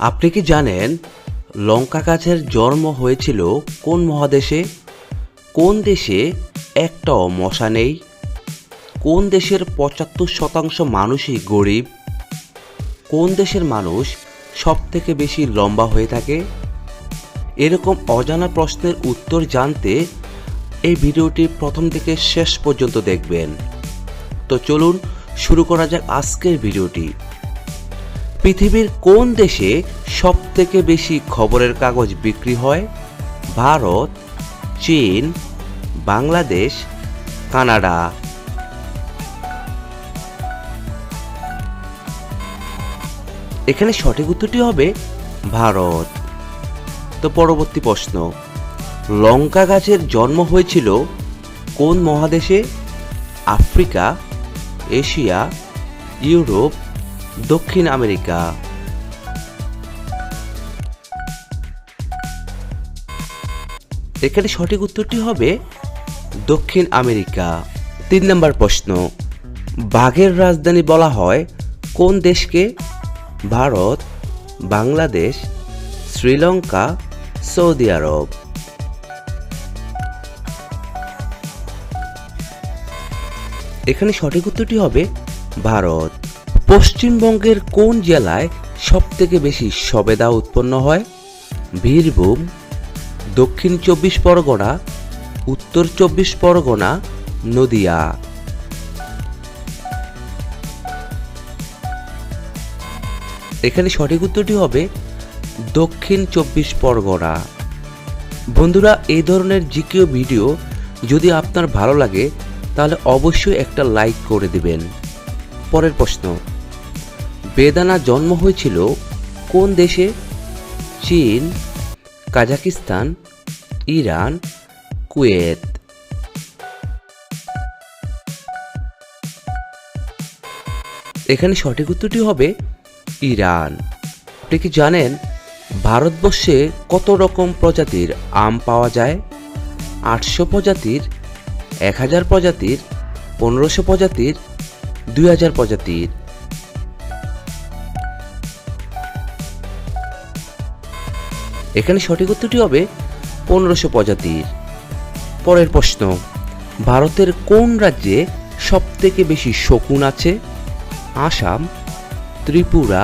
আপনি কি জানেন লঙ্কা গাছের জন্ম হয়েছিল কোন মহাদেশে? কোন দেশে একটাও মশা নেই? কোন দেশের ৭৫% মানুষই গরিব? কোন দেশের মানুষ সবথেকে বেশি লম্বা হয়ে থাকে? এরকম অজানা প্রশ্নের উত্তর জানতে এই ভিডিওটি প্রথম থেকে শেষ পর্যন্ত দেখবেন। তো চলুন শুরু করা যাক আজকের ভিডিওটি। পৃথিবীর কোন দেশে সবথেকে বেশি খবরের কাগজ বিক্রি হয়? ভারত, চীন, বাংলাদেশ, কানাডা। এখানে সঠিক উত্তরটি হবে ভারত। তো পরবর্তী প্রশ্ন, লঙ্কা গাছের জন্ম হয়েছিল কোন মহাদেশে? আফ্রিকা, এশিয়া, ইউরোপ, দক্ষিণ আমেরিকা। এখানে সঠিক উত্তরটি হবে দক্ষিণ আমেরিকা। ৩ নম্বর প্রশ্ন, বাঘের রাজধানী বলা হয় কোন দেশকে? ভারত, বাংলাদেশ, শ্রীলঙ্কা, সৌদি আরব। এখানে সঠিক উত্তরটি হবে ভারত। পশ্চিমবঙ্গের কোন জেলায় সবথেকে বেশি সবেদা উৎপন্ন হয়? বীরভূম, দক্ষিণ ২৪ পরগনা, উত্তর ২৪ পরগনা, নদিয়া। এখানে সঠিক উত্তরটি হবে দক্ষিণ ২৪ পরগনা। বন্ধুরা, এই ধরনের জিকেও ভিডিও যদি আপনার ভালো লাগে তাহলে অবশ্যই একটা লাইক করে দিবেন। পরের প্রশ্ন, বেদানা জন্ম হয়েছিল কোন দেশে? চীন, কাজাকিস্তান, ইরান, কুয়েত। এখানে সঠিক উত্তরটি হবে ইরান। আপনি কি জানেন ভারতবর্ষে কত রকম প্রজাতির আম পাওয়া যায়? ৮০০ প্রজাতির, ১০০০ প্রজাতির, ১৫০০ প্রজাতির, ২০০০ প্রজাতির। এখানে সঠিক উত্তরটি হবে ১৫০০ প্রজাতির। পরের প্রশ্ন, ভারতের কোন রাজ্যে সবথেকে বেশি শকুন আছে? আসাম, ত্রিপুরা,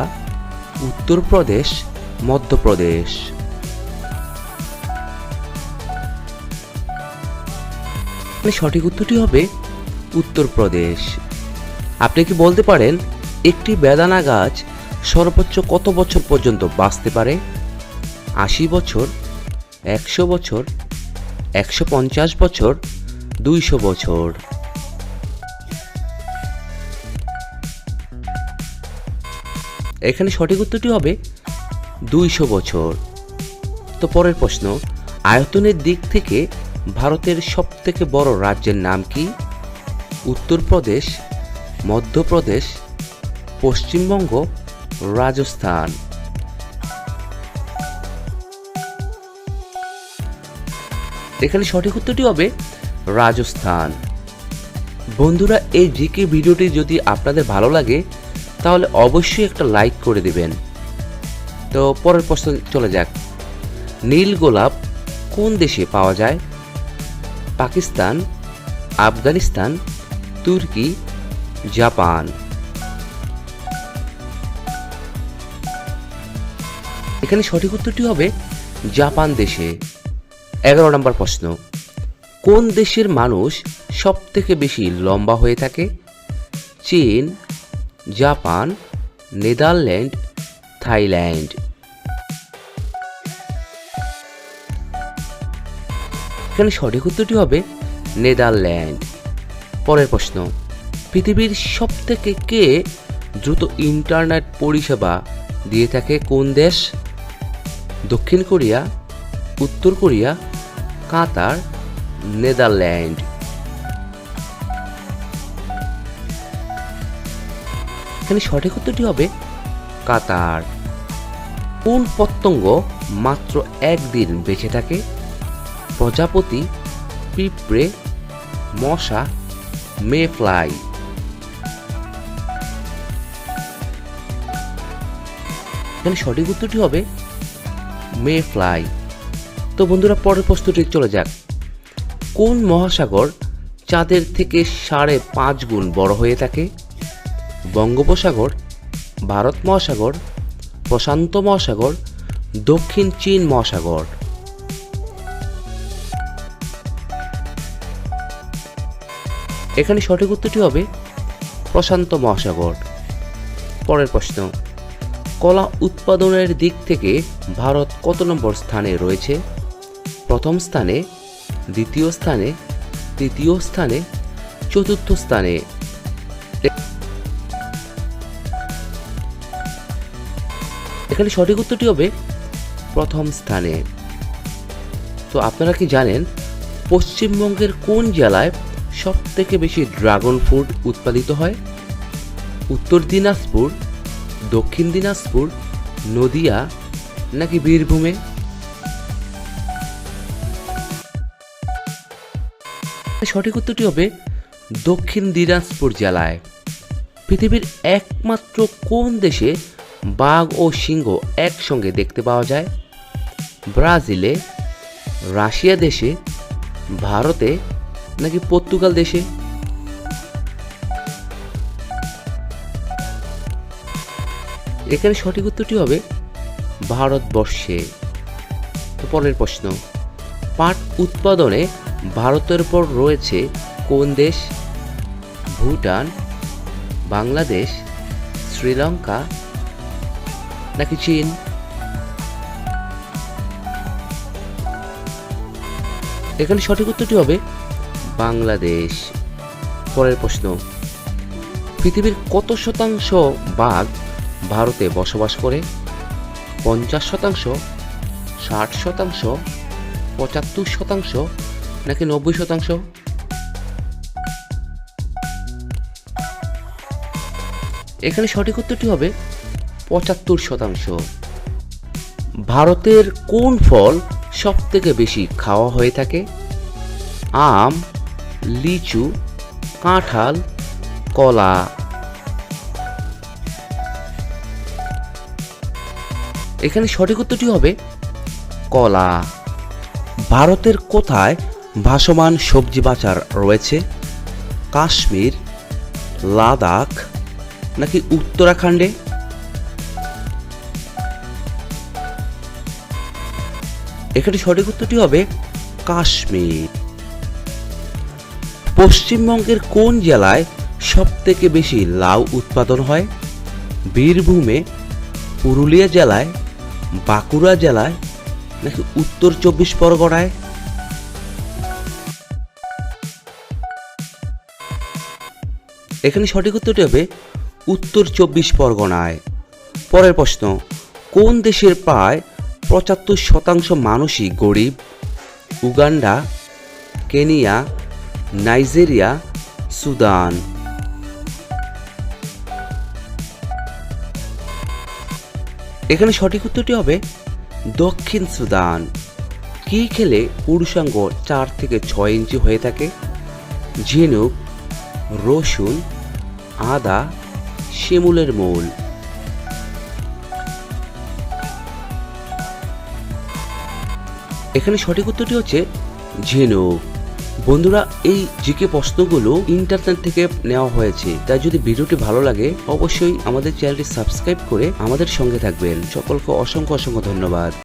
উত্তরপ্রদেশ, মধ্যপ্রদেশ। সঠিক উত্তরটি হবে উত্তরপ্রদেশ। আপনি কি বলতে পারেন একটি বেদানা গাছ সর্বোচ্চ কত বছর পর্যন্ত বাঁচতে পারে? ৮০ বছর, ১০০ বছর, ১৫০ বছর, ২০০ বছর। এখানে সঠিক উত্তরটি হবে ২০০ বছর। তো পরের প্রশ্ন, আয়তনের দিক থেকে ভারতের সবথেকে বড় রাজ্যের নাম কি? উত্তরপ্রদেশ, মধ্যপ্রদেশ, পশ্চিমবঙ্গ, রাজস্থান। এখানে সঠিক উত্তরটি হবে রাজস্থান। বন্ধুরা, এই জিকে ভিডিওটি যদি আপনাদের ভালো লাগে তাহলে অবশ্যই একটা লাইক করে দিবেন। তো পরের প্রশ্ন চলে যাক, নীল গোলাপ কোন দেশে পাওয়া যায়? পাকিস্তান, আফগানিস্তান, তুর্কি, জাপান। এখানে সঠিক উত্তরটি হবে জাপান দেশে। ১১ নম্বর প্রশ্ন, কোন দেশের মানুষ সবথেকে বেশি লম্বা হয়ে থাকে? চীন, জাপান, নেদারল্যান্ড, থাইল্যান্ড। এখানে সঠিক উত্তরটি হবে নেদারল্যান্ড। পরের প্রশ্ন, পৃথিবীর সবথেকে কে দ্রুত ইন্টারনেট পরিষেবা দিয়ে থাকে কোন দেশ? দক্ষিণ কোরিয়া, উত্তর কোরিয়া, কাতার, নেদারল্যান্ড। এখানে সঠিক উত্তরটি হবে কাতার। কোন পতঙ্গ মাত্র একদিন বেঁচে থাকে? প্রজাপতি, পিঁপড়ে, মশা, মেফ্লাই। এখানে সঠিক উত্তরটি হবে মে ফ্লাই। তো বন্ধুরা, পরের প্রশ্নটি চলে যাক। কোন মহাসাগর চাঁদের থেকে 5.5 গুণ বড় হয়ে থাকে? বঙ্গোপসাগর, ভারত মহাসাগর, প্রশান্ত মহাসাগর, দক্ষিণ চীন মহাসাগর। এখানে সঠিক উত্তরটি হবে প্রশান্ত মহাসাগর। পরের প্রশ্ন, কলা উৎপাদনের দিক থেকে ভারত কত নম্বর স্থানে রয়েছে? প্রথম স্থানে, দ্বিতীয় স্থানে, তৃতীয় স্থানে, চতুর্থ স্থানে। এখানে সঠিক উত্তরটি হবে প্রথম স্থানে। তো আপনারা কি জানেন পশ্চিমবঙ্গের কোন জেলায় সব থেকে বেশি ড্রাগন ফ্রুট উৎপাদিত হয়? উত্তর দিনাজপুর, দক্ষিণ দিনাজপুর, নদিয়া নাকি বীরভূমে? সঠিক উত্তরটি হবে দক্ষিণ দিনাজপুর জেলায়। পৃথিবীর একমাত্র কোন দেশে বাঘ ও সিংহ একসঙ্গে দেখতে পাওয়া যায়? ব্রাজিলে, রাশিয়া দেশে, ভারতে নাকি পর্তুগাল দেশে? এখানে সঠিক উত্তরটি হবে ভারতবর্ষে। তো পরের প্রশ্ন, পাট উৎপাদনে ভারতের পর রয়েছে কোন দেশ? ভুটান, বাংলাদেশ, শ্রীলঙ্কা নাকি চীন? এখানে সঠিক উত্তরটি হবে বাংলাদেশ। পরের প্রশ্ন, পৃথিবীর কত শতাংশ বাঘ ভারতে বসবাস করে? 50%, 60%, 75% নাকি 90%? এখানে সঠিক উত্তরটি হবে 75%। ভারতের কোন ফল সব থেকে বেশি খাওয়া হয়ে থাকে? আম, লিচু, কাঁঠাল, কলা। এখানে সঠিক উত্তরটি হবে কলা। ভারতের কোথায় ভাসমান সবজি বাজার রয়েছে? কাশ্মীর, লাদাখ নাকি উত্তরাখণ্ডে? এখানে সঠিক উত্তরটি হবে কাশ্মীর। পশ্চিমবঙ্গের কোন জেলায় সব থেকে বেশি লাউ উৎপাদন হয়? বীরভূমে, পুরুলিয়া জেলায়, বাঁকুড়া জেলায় নাকি উত্তর 24 পরগনায়? এখানে সঠিক উত্তরটি হবে উত্তর 24 পরগনায়। পরের প্রশ্ন, কোন দেশের প্রায় 75% মানুষই গরিব? Uganda, Kenya, Nigeria, Sudan. এখানে সঠিক উত্তরটি হবে দক্ষিণ সুদান। কি খেলে পুরুষাঙ্গ 4 থেকে 6 ইঞ্চি হয়ে থাকে? ঝিনুক, রসুন, আদা, শিমুলের মূল। এখানে সঠিক উত্তরটি হচ্ছে ঝিনুক। বন্ধুরা, এই জিকে প্রশ্নগুলো ইন্টারনেট থেকে নেওয়া হয়েছে, তাই যদি ভিডিওটি ভালো লাগে অবশ্যই আমাদের চ্যানেলটি সাবস্ক্রাইব করে আমাদের সঙ্গে থাকবেন। সকলকে অসংখ্য অসংখ্য ধন্যবাদ।